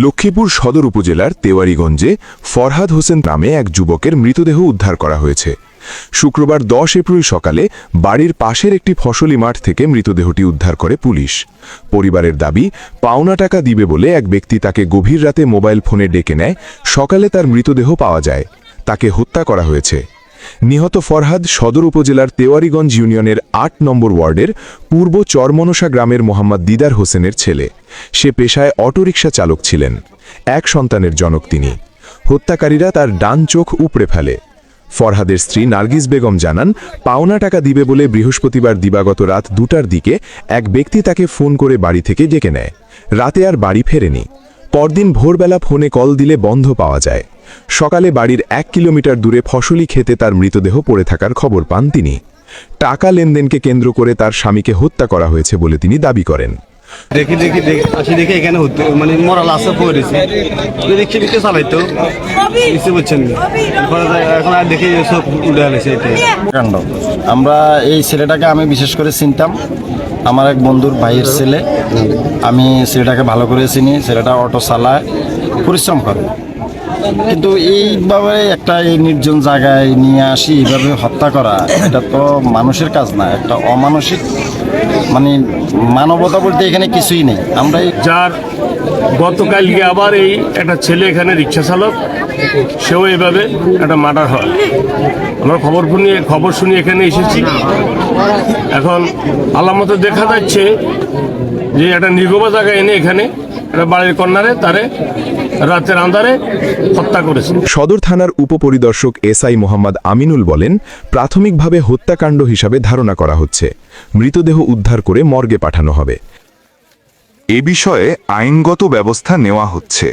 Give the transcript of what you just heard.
লক্ষ্মীপুর সদর উপজেলার তেওয়ারীগঞ্জে ফরহাদ হোসেন নামে এক যুবকের মৃতদেহ উদ্ধার করা হয়েছে। শুক্রবার 10 এপ্রিল সকালে বাড়ির পাশের একটি ফসলি মাঠ থেকে মৃতদেহটি উদ্ধার করে পুলিশ। পরিবারের দাবি, পাওনা টাকা দিবে বলে এক ব্যক্তি তাকে গভীর রাতে মোবাইল ফোনে ডেকে নেয়। সকালে তার মৃতদেহ পাওয়া যায়। তাকে হত্যা করা হয়েছে। নিহত ফরহাদ সদর উপজেলার তেওয়ারীগঞ্জ ইউনিয়নের ৮ নম্বর ওয়ার্ডের পূর্ব চরমনসা গ্রামের মোহাম্মদ দিদার হোসেনের ছেলে। সে পেশায় অটোরিকশা চালক ছিলেন। এক সন্তানের জনক তিনি। হত্যাকারীরা তার ডান চোখ উপড়ে ফেলে। ফরহাদের স্ত্রী নার্গিস বেগম জানান, পাওনা টাকা দিবে বলে বৃহস্পতিবার দিবাগত রাত 2টার দিকে এক ব্যক্তি তাকে ফোন করে বাড়ি থেকে ডেকে নেয়। রাতে আর বাড়ি ফেরেনি। পরদিন ভোরবেলা ফোনে কল দিলে বন্ধ পাওয়া যায়। সকালে বাড়ির 1 কিলোমিটার দূরে ফসলি ক্ষেতে তার মৃতদেহ পড়ে থাকার খবর পান তিনি। টাকা লেনদেনকে কেন্দ্র করে তার স্বামীকে হত্যা করা হয়েছে বলে তিনি দাবি করেন। দেখি এখানে মানে মরাল আছে পড়েছে রিক্সা বিক্রি চালাইতো বুঝতে পারছেন। এখন আর দেখি সব উঠে আলেছে। কাণ্ড আমরা এই ছেলেটাকে আমি বিশেষ করে চিনতাম, আমার এক বন্ধুর ভাইয়ের ছেলে। আমি ছেলেটাকে ভালো করে চিনি। ছেলেটা অটো চালায়, পরিশ্রম করে, কিন্তু এইভাবে একটা এই নির্জন জায়গায় নিয়ে আসি এইভাবে হত্যা করা, এটা তো মানুষের কাজ না, একটা অমানসিক, মানে মানবতা বলতে এখানে কিছুই নেই। আমরা যার গতকালকে আবার এই একটা ছেলে এখানে রিক্সা চালক, সেও এইভাবে একটা মার্ডার হয়। আমরা খবর শুনি এখানে এসেছি। এখন আলামতে দেখা যাচ্ছে যে একটা নির্গমা জায়গা এনে এখানে একটা বাড়ির কর্নারে তারে রাতের আন্ধারে হত্যা করেছে। সদর থানার উপপরিদর্শক এসআই মোহাম্মদ আমিনুল বলেন, প্রাথমিকভাবে হত্যাকাণ্ড হিসাবে ধারণা করা হচ্ছে। মৃতদেহ উদ্ধার করে মর্গে পাঠানো হবে। এ বিষয়ে আইনগত ব্যবস্থা নেওয়া হচ্ছে।